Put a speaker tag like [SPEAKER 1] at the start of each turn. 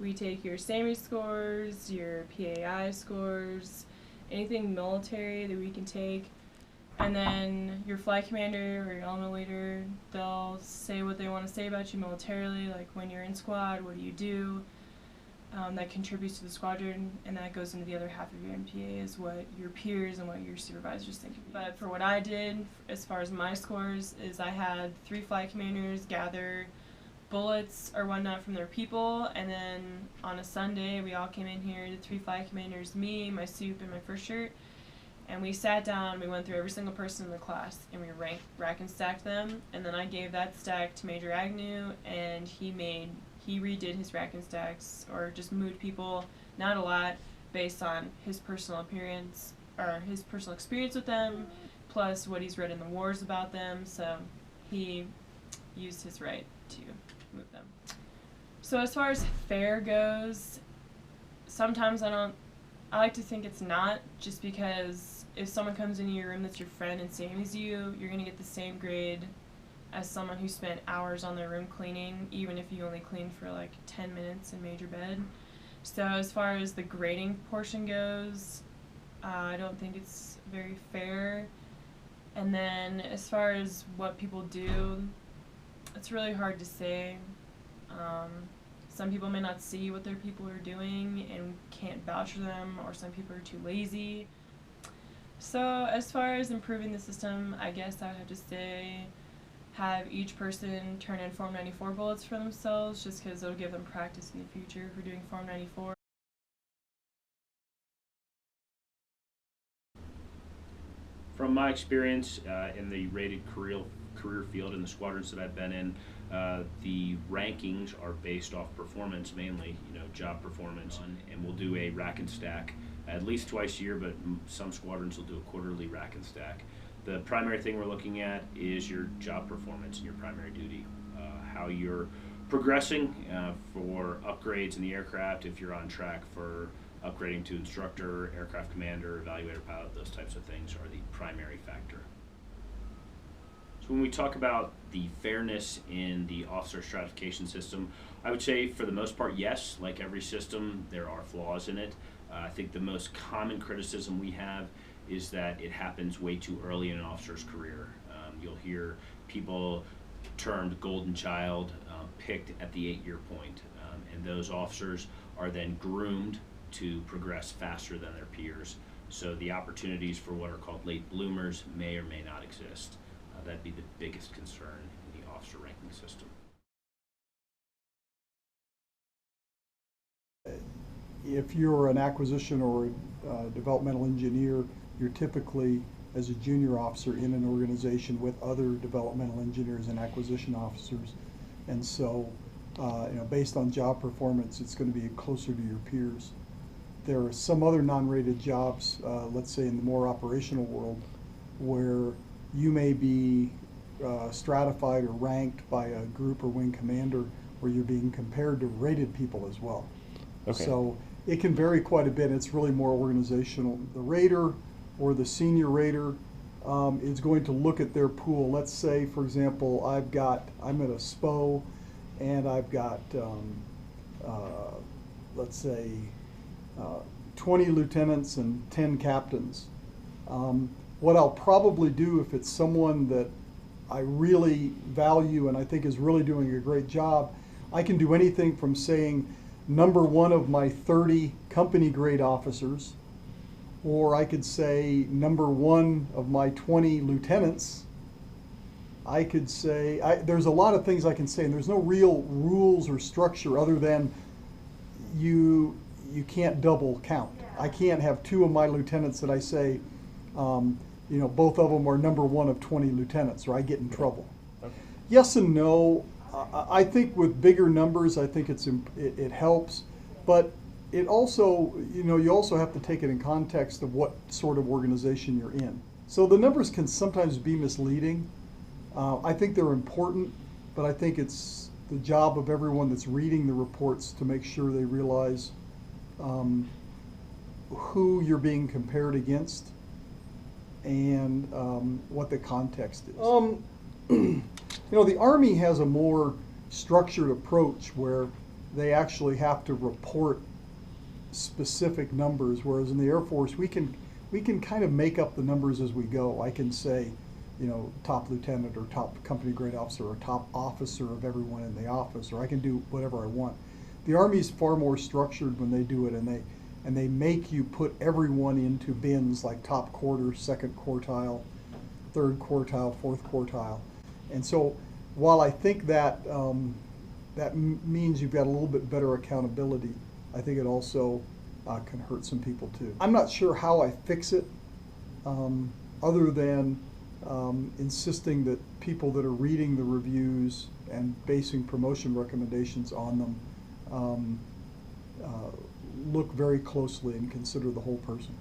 [SPEAKER 1] We take your SAMI scores, your PAI scores, anything military that we can take. And then your flight commander or your element leader, they'll say what they want to say about you militarily, like when you're in squad, what do you do? That contributes to the squadron, and that goes into the other half of your MPA is what your peers and what your supervisors think of you. But for what I did, as far as my scores, is I had 3 flight commanders gather bullets or whatnot from their people, and then on a Sunday we all came in here, the 3 flight commanders, me, my soup, and my first shirt, and we sat down, we went through every single person in the class, and we rack and stacked them, and then I gave that stack to Major Agnew, and he redid his rack and stacks, or just moved people, not a lot, based on his personal appearance, or his personal experience with them, plus what he's read in the wars about them, so he used his right to move them. So as far as fair goes, sometimes I like to think it's not, just because if someone comes into your room that's your friend and same as you, you're going to get the same grade as someone who spent hours on their room cleaning, even if you only cleaned for like 10 minutes and made your bed. So as far as the grading portion goes, I don't think it's very fair. And then as far as what people do, it's really hard to say. Some people may not see what their people are doing and can't vouch for them, or some people are too lazy. So as far as improving the system, I guess I would have to say have each person turn in Form 94 bullets for themselves, just because it'll give them practice in the future for doing Form 94.
[SPEAKER 2] From my experience in the rated career field in the squadrons that I've been in, the rankings are based off performance mainly, job performance, and we'll do a rack and stack at least twice a year, but some squadrons will do a quarterly rack and stack. The primary thing we're looking at is your job performance and your primary duty, how you're progressing for upgrades in the aircraft, if you're on track for upgrading to instructor, aircraft commander, evaluator pilot, those types of things are the primary factor. So when we talk about the fairness in the officer stratification system, I would say for the most part, yes, like every system, there are flaws in it. I think the most common criticism we have is that it happens way too early in an officer's career. You'll hear people termed golden child picked at the 8-year point, and those officers are then groomed to progress faster than their peers. So the opportunities for what are called late bloomers may or may not exist. That'd be the biggest concern in the officer ranking system.
[SPEAKER 3] If you're an acquisition or a developmental engineer, you're typically, as a junior officer, in an organization with other developmental engineers and acquisition officers. And so, based on job performance, it's going to be closer to your peers. There are some other non-rated jobs, let's say in the more operational world, where you may be stratified or ranked by a group or wing commander, where you're being compared to rated people as well.
[SPEAKER 4] Okay.
[SPEAKER 3] So it can vary quite a bit. It's really more organizational. The rater or the senior rater is going to look at their pool. Let's say, for example, I'm at a SPO and I've got, let's say, 20 lieutenants and 10 captains. What I'll probably do, if it's someone that I really value and I think is really doing a great job, I can do anything from saying number 1 of my 30 company grade officers, or I could say number 1 of my 20 lieutenants. I could say, there's a lot of things I can say, and there's no real rules or structure other than you can't double count. I can't have 2 of my lieutenants that I say, both of them are number 1 of 20 lieutenants, or I get in trouble.
[SPEAKER 4] Okay.
[SPEAKER 3] Yes and no. I think with bigger numbers, I think it helps, but it also, you also have to take it in context of what sort of organization you're in. So the numbers can sometimes be misleading. I think they're important, but I think it's the job of everyone that's reading the reports to make sure they realize who you're being compared against and what the context is. The Army has a more structured approach where they actually have to report specific numbers, whereas in the Air Force, we can kind of make up the numbers as we go. I can say, you know, top lieutenant or top company grade officer or top officer of everyone in the office, or I can do whatever I want. The Army's far more structured when they do it, and they make you put everyone into bins like top quarter, second quartile, third quartile, fourth quartile. And so while I think that means you've got a little bit better accountability, I think it also can hurt some people too. I'm not sure how I fix it, other than insisting that people that are reading the reviews and basing promotion recommendations on them look very closely and consider the whole person.